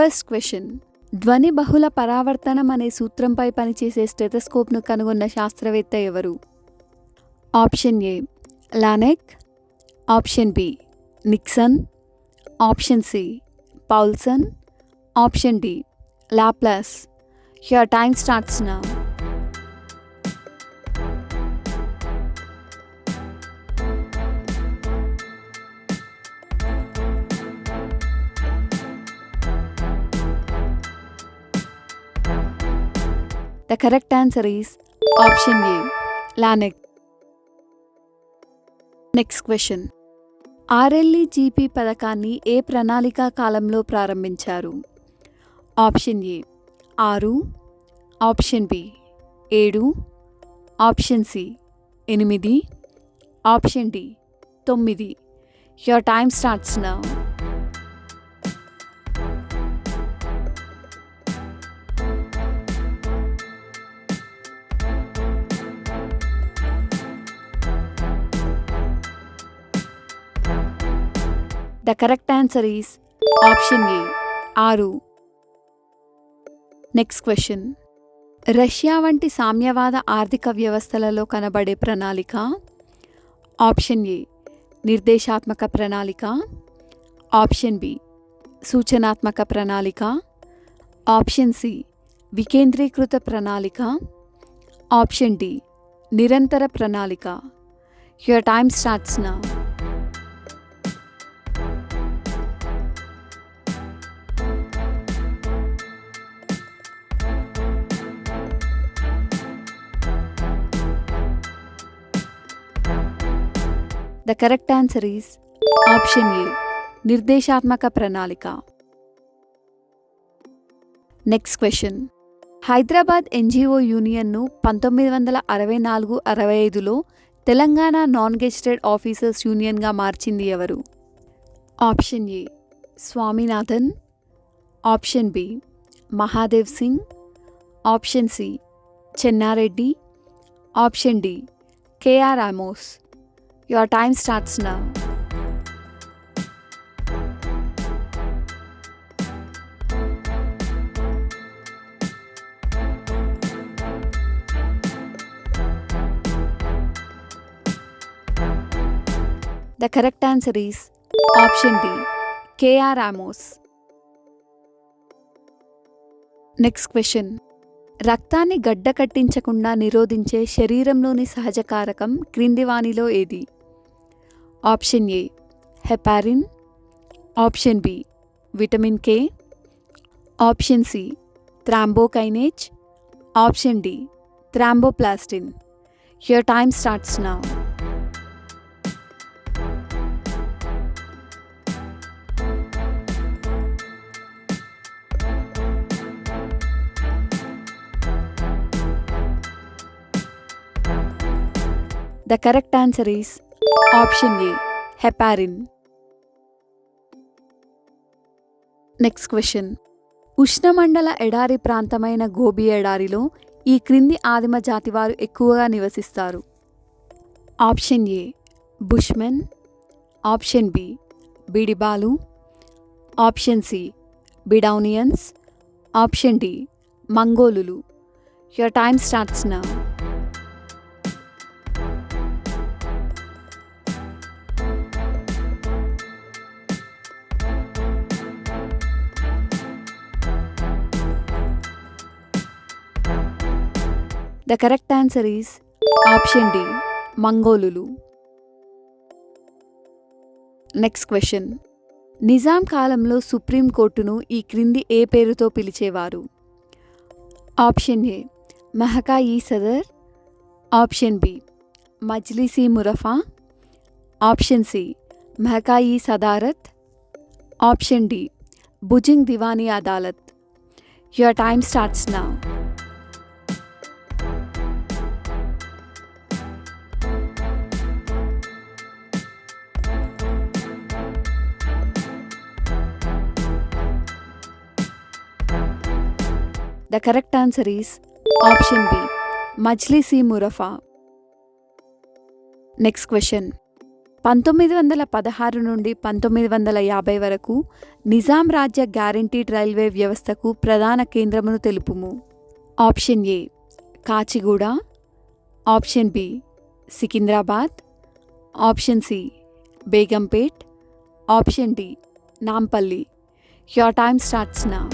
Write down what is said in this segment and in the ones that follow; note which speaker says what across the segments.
Speaker 1: First question. ధ్వని బహుళ పరావర్తనం అనే సూత్రంపై పనిచేసే స్టెథోస్కోప్ను కనుగొన్న శాస్త్రవేత్త ఎవరు? Option A Laennec, option B Nixon, option C Poulson, option D Laplace. Your time starts now. The correct answer is option A, Laennec. Next question. RLE-GP పథకాన్ని ఏ ప్రణాళికా కాలంలో ప్రారంభించారు? Option A 6, option B 7, option C 8, option D 9. Your time starts now. The correct answer is option A, 6. Next question. Russia వంటి సామ్యవాద ఆర్థిక వ్యవస్థలలో కనబడే ప్రణాళిక? ఆప్షన్ ఏ నిర్దేశాత్మక ప్రణాళిక, ఆప్షన్ బి సూచనాత్మక ప్రణాళిక, ఆప్షన్ సి వికేంద్రీకృత ప్రణాళిక, ఆప్షన్ డి నిరంతర ప్రణాళిక. Your time starts now. The correct answer is option A, నిర్దేశాత్మక ప్రణాళిక. Next question. హైదరాబాద్ NGO యూనియన్ను 1964-65లో తెలంగాణ నాన్ గెజిటెడ్ ఆఫీసర్స్ యూనియన్గా మార్చింది ఎవరు? Option A Swaminathan, option B Mahadev Singh, option C Chenna Reddy, option D KR Amos. Your time starts now. The correct answer is option D, KR Amos. Next question. రక్తాన్ని గడ్డ కట్టించకుండా నిరోధించే శరీరంలోని సహజ కారకం క్రింది వానిలో ఏది? Option A heparin, option B vitamin K, option C thrombokinase, option D thromboplastin. Your time starts now. The correct answer is option A, heparin. Next question. ఉష్ణమండల ఎడారి ప్రాంతమైన గోబీ ఎడారిలో ఈ క్రింది ఆదిమ జాతివారు ఎక్కువగా నివసిస్తారు? Option A Bushmen, option B బిడిబాలు, ఆప్షన్ సి బిడౌనియన్స్, ఆప్షన్ డి మంగోలులు. Your time starts now. The correct answer is option D, మంగోలులు. Next question. నిజాం కాలంలో సుప్రీంకోర్టును ఈ క్రింది ఏ పేరుతో పిలిచేవారు? ఆప్షన్ ఏ మహకా-ఈ సదర్, ఆప్షన్ బి మజ్లిస్-ఈ మురఫా, ఆప్షన్ సి మహకా-ఈ సదారత్, ఆప్షన్ డి భుజింగ్ దివానీ అదాలత్. Your time starts now. The correct answer is option B, మజ్లిస్-ఈ మురఫా. Next question. 1916 నుండి 1950 వరకు నిజాం రాజ్య గ్యారంటీడ్ రైల్వే వ్యవస్థకు ప్రధాన కేంద్రమును తెలుపుము. Option A Kacheguda, option B Secunderabad, option C Begumpet, option D Nampally. Your time starts now.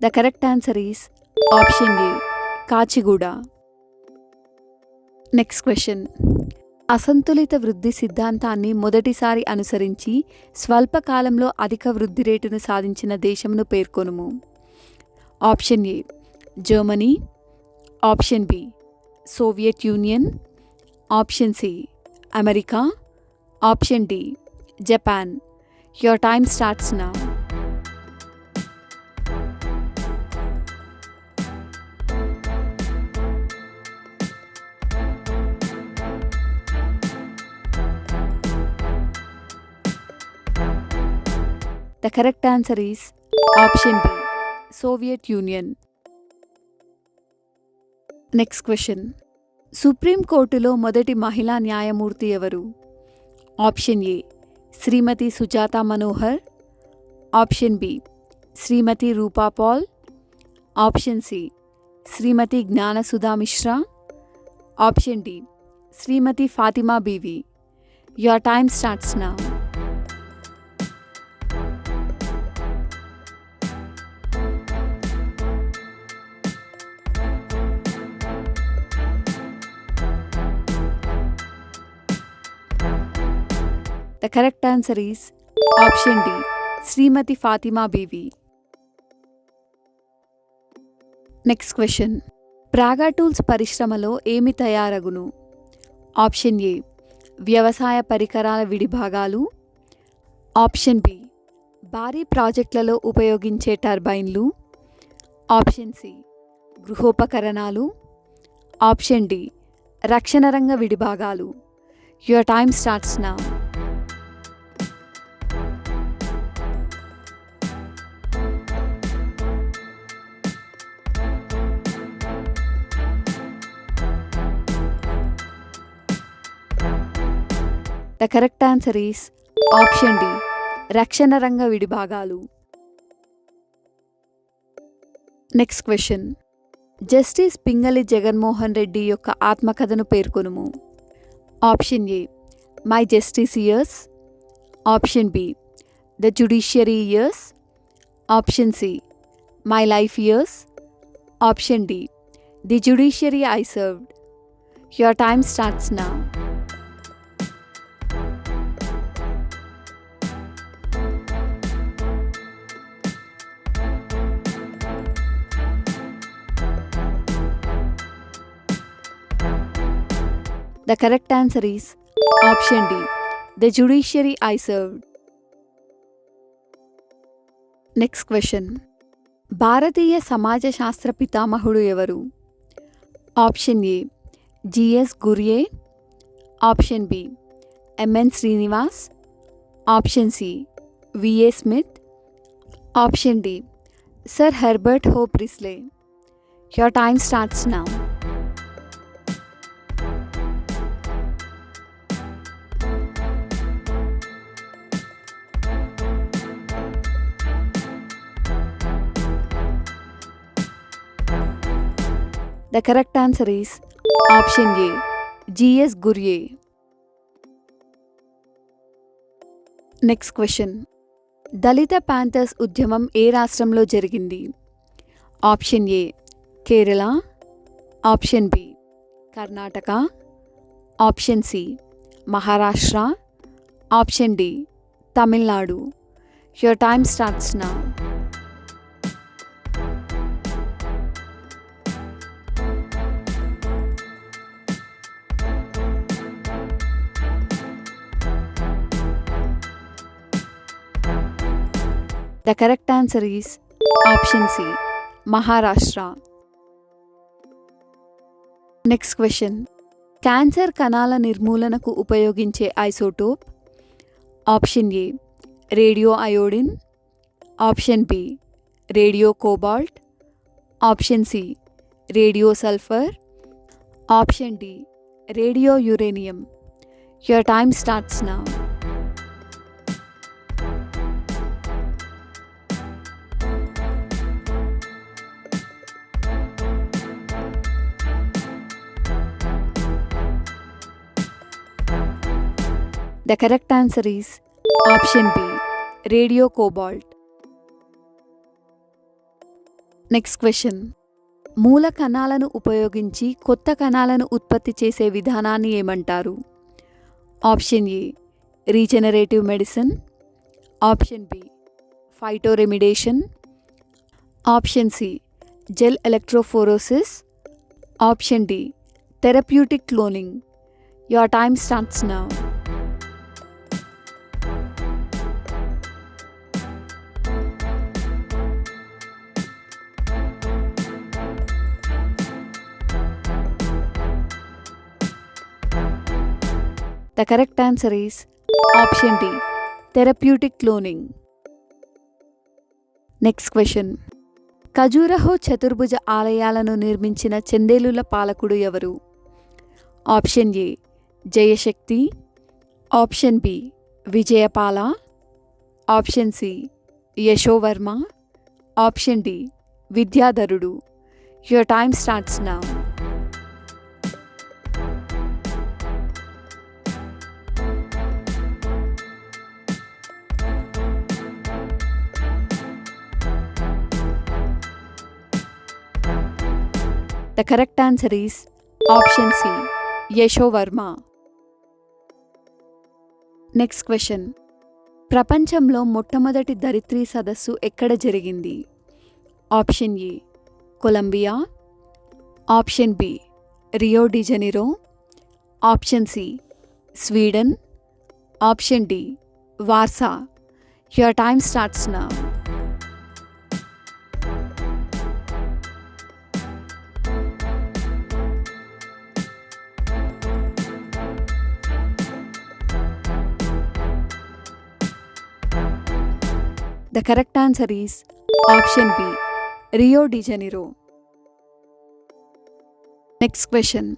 Speaker 1: The correct answer is option A, Kacheguda. Next question. అసంతులిత వృద్ధి సిద్ధాంతాన్ని మొదటిసారి అనుసరించి స్వల్పకాలంలో అధిక వృద్ధి రేటును సాధించిన దేశమును పేర్కొనుము. Option A Germany, option B Soviet Union, option C America, option D Japan. Your time starts now. The correct answer is option B, Soviet Union. Next question. సుప్రీంకోర్టులో మొదటి మహిళా న్యాయమూర్తి ఎవరు? Option A Shrimati Sujata Manohar, option B Shrimati Rupa Pal, option C Shrimati Gyansudha Mishra, option D Shrimati Fathima Beevi. Your time starts now. The correct answer is option D, Shrimati Fathima BV. Next question. Praga tools పరిశ్రమలో ఏమి తయారగును? Option A వ్యవసాయ పరికరాల విడిభాగాలు, option B భారీ ప్రాజెక్టులలో ఉపయోగించే టర్బైన్లు, ఆప్షన్ సి గృహోపకరణాలు, ఆప్షన్ డి రక్షణ రంగ విడిభాగాలు. Your time starts now. The correct answer is option D, రక్షణ రంగ విడిభాగాలు. Next question. Justice Pingali Jaganmohan Reddy యొక్క ఆత్మకథను పేర్కొనుము. Option A my justice years, option B the judiciary years, option C my life years, option D the judiciary I served. Your time starts now. The correct answer is option D, the judiciary I served. Next question. భారతీయ సమాజ శాస్త్ర పితామహుడు ఎవరు? Option A GS Ghurye, option B MN Srinivas, option C VA Smith, option D sir Herbert Hope Risley. Your time starts now. The correct answer is option A, G.S. Gurye. Next question. Dalit panthers ఉద్యమం ఏ రాష్ట్రంలో జరిగింది? Option A Kerala, option B Karnataka, option C Maharashtra, option D Tamil Nadu. Your time starts now. The correct answer is option C, Maharashtra. Next question. Cancer కణాల నిర్మూలనకు ఉపయోగించే isotope. Option A radio iodine, option B radio cobalt, option C radio sulphur, option D radio uranium. Your time starts now. The correct answer is option B, radio cobalt. Next question. మూల కణాలను ఉపయోగించి కొత్త కణాలను ఉత్పత్తి చేసే విధానాన్ని ఏమంటారు? Option A regenerative medicine, option B phytoremediation, option C gel electrophoresis, option D therapeutic cloning. Your time starts now. The correct answer is option D, therapeutic cloning. Next question. Khajuraho Chaturbhuj ఆలయాలను నిర్మించిన చందేలుల పాలకుడు ఎవరు? Option A Jayashakti, option B Vijayapala, option C Yashovarma, option D విద్యాధరుడు. Your time starts now. The correct answer is option C, Yashovarma. Next question. ప్రపంచంలో మొట్టమొదటి ధరిత్రీ సదస్సు ఎక్కడ జరిగింది? Option A Colombia, option B Rio de Janeiro, option C Sweden, option D Warsaw. Your time starts now. The correct answer is option B, Rio de Janeiro. Next question.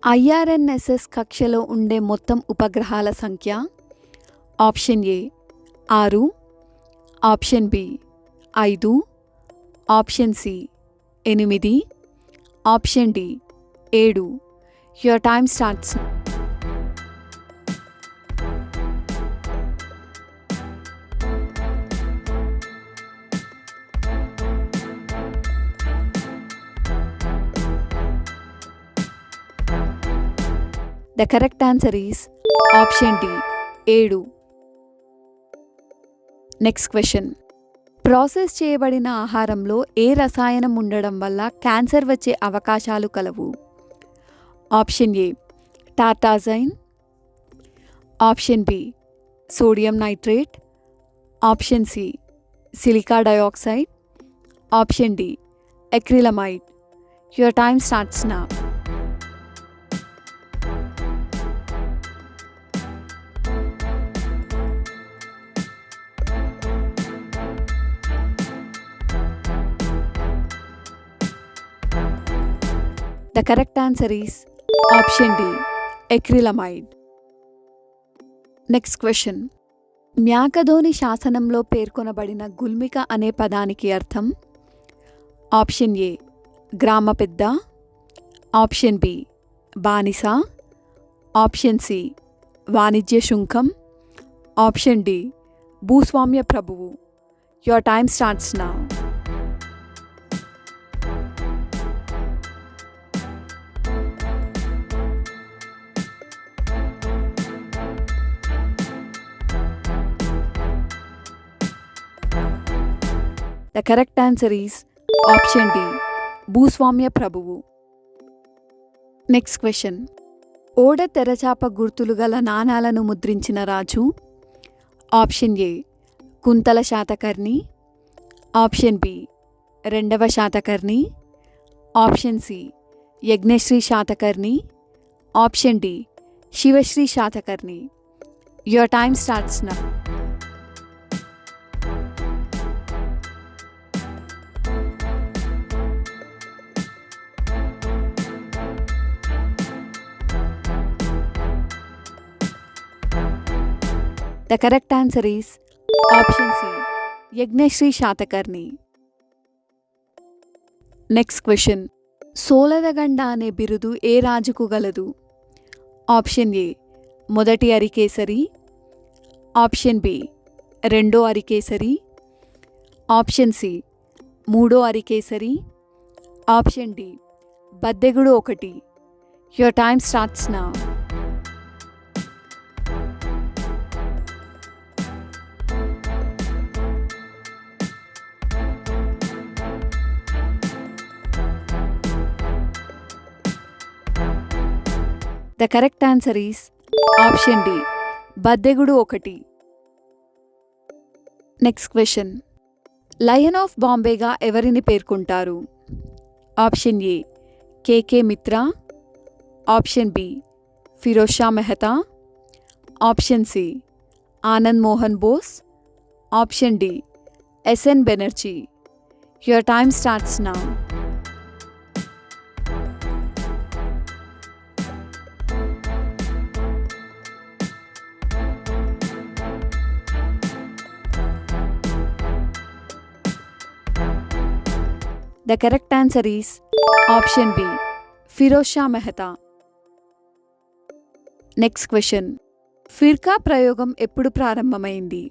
Speaker 1: IRNSS కక్షలో ఉండే మొత్తం ఉపగ్రహాల సంఖ్య? Option A 6, option B 5, option C 8, option D 7. Your time starts. The correct answer is option D, 7. Next question. Process చేయబడిన ఆహారంలో ఏ రసాయనం ఉండడం వల్ల క్యాన్సర్ వచ్చే అవకాశాలు కలవు? Option A tartrazine, option B sodium nitrate, option C silica dioxide, option D acrylamide. Your time starts now. The correct answer is option D, acrylamide. Next question. Myakadoni శాసనంలో పేర్కొనబడిన గుల్మిక అనే పదానికి అర్థం? ఆప్షన్ ఏ గ్రామ పెద్ద, ఆప్షన్ బి బానిస, option C వాణిజ్య శుంఖం, ఆప్షన్ డి భూస్వామ్య ప్రభువు. Your time starts now. The correct answer is option D, భూస్వామ్య ప్రభువు. Next question. ఓడ తెరచాప గుర్తులు గల నాణాలను ముద్రించిన రాజు? Option A Kuntala Satakarni, option B 2వ Satakarni, option C Yajnashri Satakarni, option D Shivashri Satakarni. Your time starts now. The correct answer is option C. Yajnashri Satakarni. Next question. సోలదగండ అనే బిరుదు ఏ రాజుకు గలదు? ఆప్షన్ ఏ మొదటి అరికేసరి, ఆప్షన్ బి రెండో అరికేసరి, ఆప్షన్ సి మూడో అరికేసరి, ఆప్షన్ డి బద్దెగుడు ఒకటి. Your time starts now. The correct answer is option D. బద్దెగుడు ఒకటి. Next question. లయన్ ఆఫ్ బాంబేగా ఎవరిని పేర్కొంటారు? Option A KK Mitra, option B Firoz Shah Mehta, option C Anand Mohan Bose, option D SN Banerjee. Your time starts now. The correct answer is option B. Firoz Shah Mehta. Next question. ఫిర్కా ప్రయోగం ఎప్పుడు ప్రారంభమైంది?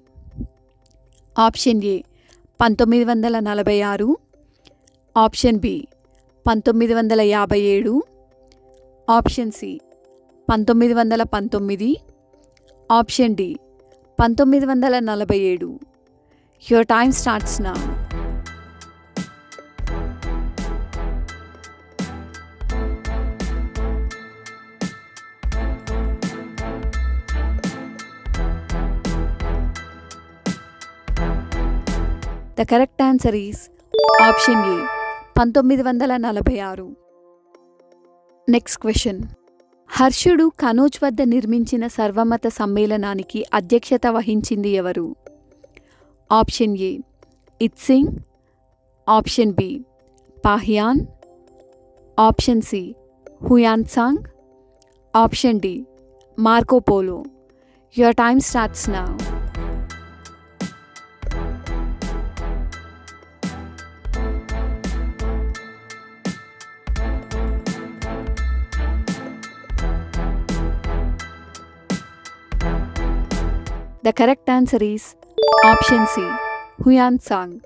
Speaker 1: Option A 1946, option B 1957, option C 1919, option D 1947. Your time starts now. The correct answer is option A. 1946. Next question. హర్షుడు కనోజ్ వద్ద నిర్మించిన సర్వమత సమ్మేళనానికి అధ్యక్షత వహించింది ఎవరు? Option A Itsing, option B Fahien, option C Hiuen Tsang, option D Marco Polo. Your time starts now. The correct answer is option C. Hiuen Tsang.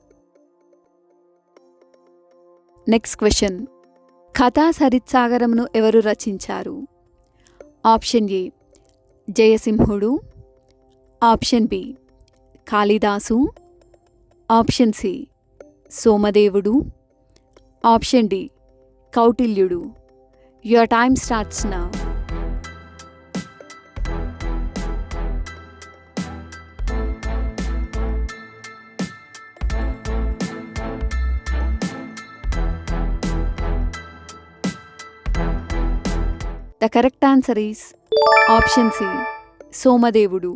Speaker 1: Next question. కథా సరిత్సాగరంను ఎవరు రచించారు? ఆప్షన్ ఏ జయసింహుడు, option B Kalidasa, option C సోమదేవుడు, option D కౌటిల్యుడు. Your time starts now. The correct answer is option C. సోమదేవుడు.